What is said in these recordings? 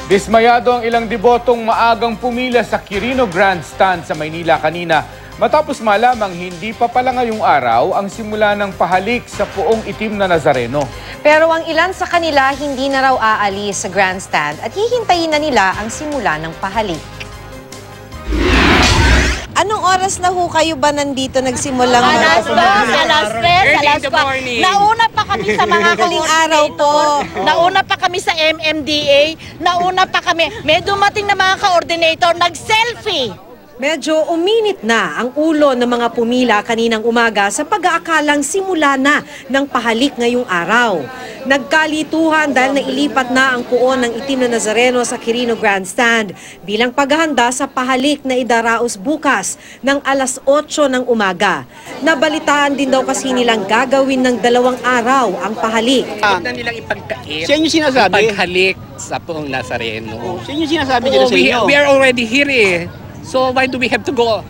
Dismayado ang ilang debotong maagang pumila sa Quirino Grandstand sa Maynila kanina matapos malamang hindi pa pala ngayong araw ang simula ng pahalik sa Puong Itim na Nazareno. Pero ang ilan sa kanila hindi na raw aalis sa grandstand at hihintayin na nila ang simula ng pahalik. Anong oras na ho kayo ba nandito nagsimulang Alas 2, alas 3, alas 4. Nauna pa kami sa mga Madaling araw po. Nauna pa kami sa MMDA. Nauna pa kami. May dumating na mga coordinator, nag-selfie. Medyo uminit na ang ulo ng mga pumila kaninang umaga sa pag-aakalang simula na ng pahalik ngayong araw. Nagkalituhan dahil nailipat na ang puon ng Itim na Nazareno sa Quirino Grandstand bilang paghahanda sa pahalik na idaraos bukas ng alas 8 ng umaga. Nabalitaan din daw kasi nilang gagawin ng 2 araw ang pahalik. Na nilang ipagkait. Siya yung sinasabi. Paghalik sa Puong Nazareno. Siya yung sinasabi nila sa inyo. We are already here eh. So why do we have to go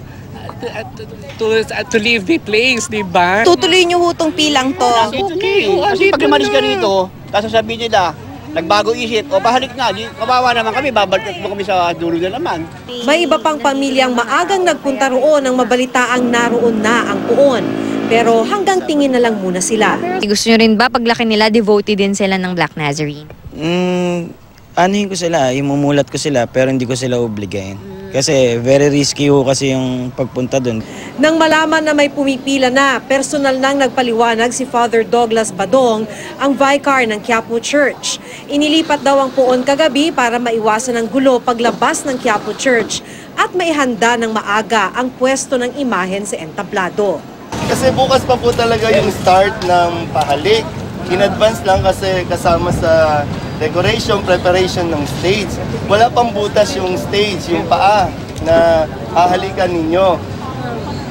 to leave the place, di ba? Tutuloy niyo ho tong pilang to. It's okay. Kasi pag lumalis ka rito, tapos sasabihin nila, nagbago isip, o pahalik nga, kawawa naman kami, babalik mo kami sa dulo na naman. May iba pang pamilyang maagang nagpunta roon nang mabalitaang naroon na ang puon. Pero hanggang tingin na lang muna sila. Gusto nyo rin ba paglaki nila, devotee din sila ng Black Nazarene? Anuhin ko sila, imumulat ko sila pero hindi ko sila obligahin. Kasi very risky ho kasi yung pagpunta doon. Nang malaman na may pumipila na, personal nang nagpaliwanag si Father Douglas Badong, ang vicar ng Quiapo Church. Inilipat daw ang puon kagabi para maiwasan ang gulo paglabas ng Quiapo Church at maihanda ng maaga ang pwesto ng imahen sa entablado. Kasi bukas pa po talaga yung start ng pahalik. In advance lang kasi kasama sa decoration, preparation ng stage. Wala pang butas yung stage, yung paa na hahalikan ninyo.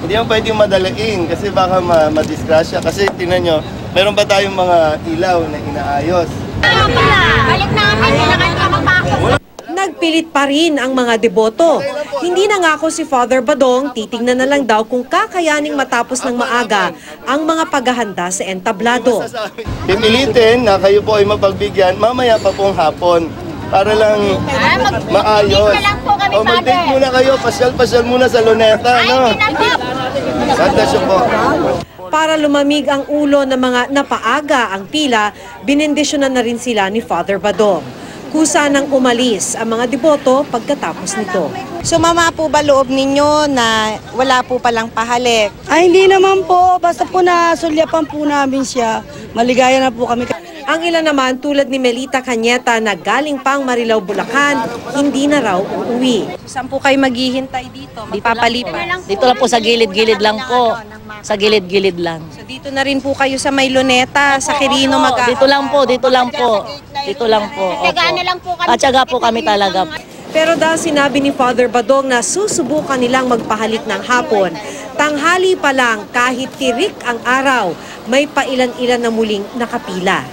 Hindi mo pwedeng madalain kasi baka madisgrasya. Kasi tingnan nyo, meron ba tayong mga ilaw na inaayos? Balik namin, kailangan ka magpako. Nagpilit pa rin ang mga deboto. Hindi na ngako si Father Badong, titignan na lang daw kung kakayaning matapos ng maaga ang mga paghahanda sa entablado. Pipilitin na kayo po ay mapagbigyan mamaya pa pong hapon para lang maayos. O mag-date muna kayo, pasyal-pasyal muna sa Luneta, no? Santa siya po. Para lumamig ang ulo ng mga napaaga ang pila, binendisyonan na rin sila ni Father Badong. Kusa nang umalis ang mga deboto pagkatapos nito. Sumama po ba loob ninyo na wala po palang pahalik? Ay, hindi naman po. Basta po nasulyapan po namin siya. Maligaya na po kami. Ang ilan naman tulad ni Melita Cañeta na galing pang Marilao, Bulacan, hindi na raw uuwi. Saan po kayo maghihintay dito? Magpapalipas? Dito lang po sa gilid-gilid lang po. Sa gilid-gilid lang. So dito na rin po kayo sa May Luneta, sa Quirino Dito lang po, dito lang po. Dito lang po. At syaga po kami talaga. Pero dahil sinabi ni Father Badong na susubukan nilang magpahalik ng hapon, tanghali pa lang kahit tirik ang araw, may pailan-ilan na muling nakapila.